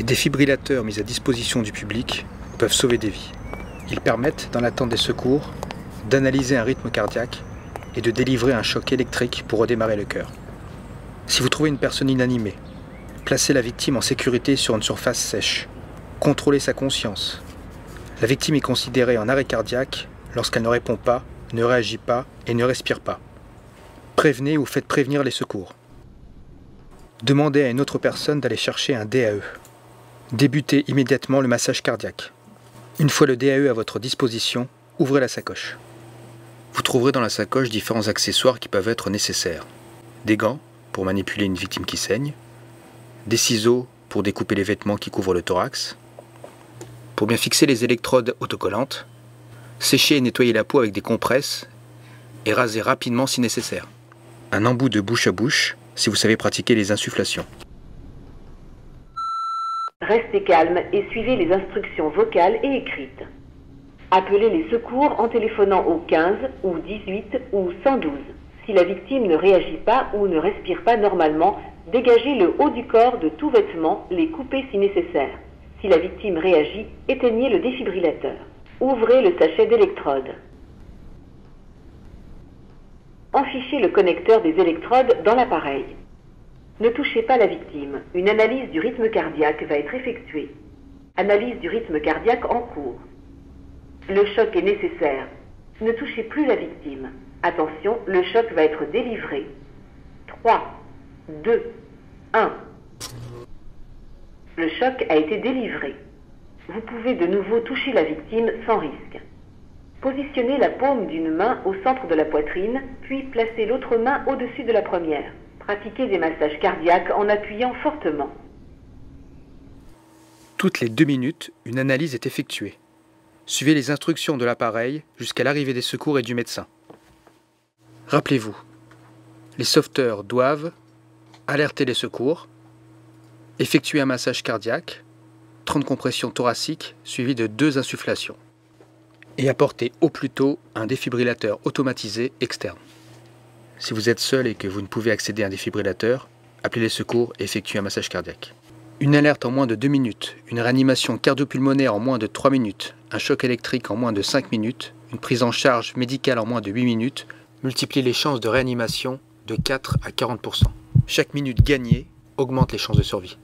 Les défibrillateurs mis à disposition du public peuvent sauver des vies. Ils permettent, dans l'attente des secours, d'analyser un rythme cardiaque et de délivrer un choc électrique pour redémarrer le cœur. Si vous trouvez une personne inanimée, placez la victime en sécurité sur une surface sèche. Contrôlez sa conscience. La victime est considérée en arrêt cardiaque lorsqu'elle ne répond pas, ne réagit pas et ne respire pas. Prévenez ou faites prévenir les secours. Demandez à une autre personne d'aller chercher un DAE. Débutez immédiatement le massage cardiaque. Une fois le DAE à votre disposition, ouvrez la sacoche. Vous trouverez dans la sacoche différents accessoires qui peuvent être nécessaires. Des gants pour manipuler une victime qui saigne, des ciseaux pour découper les vêtements qui couvrent le thorax, pour bien fixer les électrodes autocollantes, sécher et nettoyer la peau avec des compresses et raser rapidement si nécessaire. Un embout de bouche à bouche si vous savez pratiquer les insufflations. Restez calme et suivez les instructions vocales et écrites. Appelez les secours en téléphonant au 15 ou 18 ou 112. Si la victime ne réagit pas ou ne respire pas normalement, dégagez le haut du corps de tout vêtement, les coupez si nécessaire. Si la victime réagit, éteignez le défibrillateur. Ouvrez le sachet d'électrodes. Enfichez le connecteur des électrodes dans l'appareil. Ne touchez pas la victime. Une analyse du rythme cardiaque va être effectuée. Analyse du rythme cardiaque en cours. Le choc est nécessaire. Ne touchez plus la victime. Attention, le choc va être délivré. 3, 2, 1. Le choc a été délivré. Vous pouvez de nouveau toucher la victime sans risque. Positionnez la paume d'une main au centre de la poitrine, puis placez l'autre main au-dessus de la première. Pratiquez des massages cardiaques en appuyant fortement. Toutes les 2 minutes, une analyse est effectuée. Suivez les instructions de l'appareil jusqu'à l'arrivée des secours et du médecin. Rappelez-vous, les sauveteurs doivent alerter les secours, effectuer un massage cardiaque, 30 compressions thoraciques suivies de 2 insufflations et apporter au plus tôt un défibrillateur automatisé externe. Si vous êtes seul et que vous ne pouvez accéder à un défibrillateur, appelez les secours et effectuez un massage cardiaque. Une alerte en moins de 2 minutes, une réanimation cardio-pulmonaire en moins de 3 minutes, un choc électrique en moins de 5 minutes, une prise en charge médicale en moins de 8 minutes, multiplie les chances de réanimation de 4 à 40%. Chaque minute gagnée augmente les chances de survie.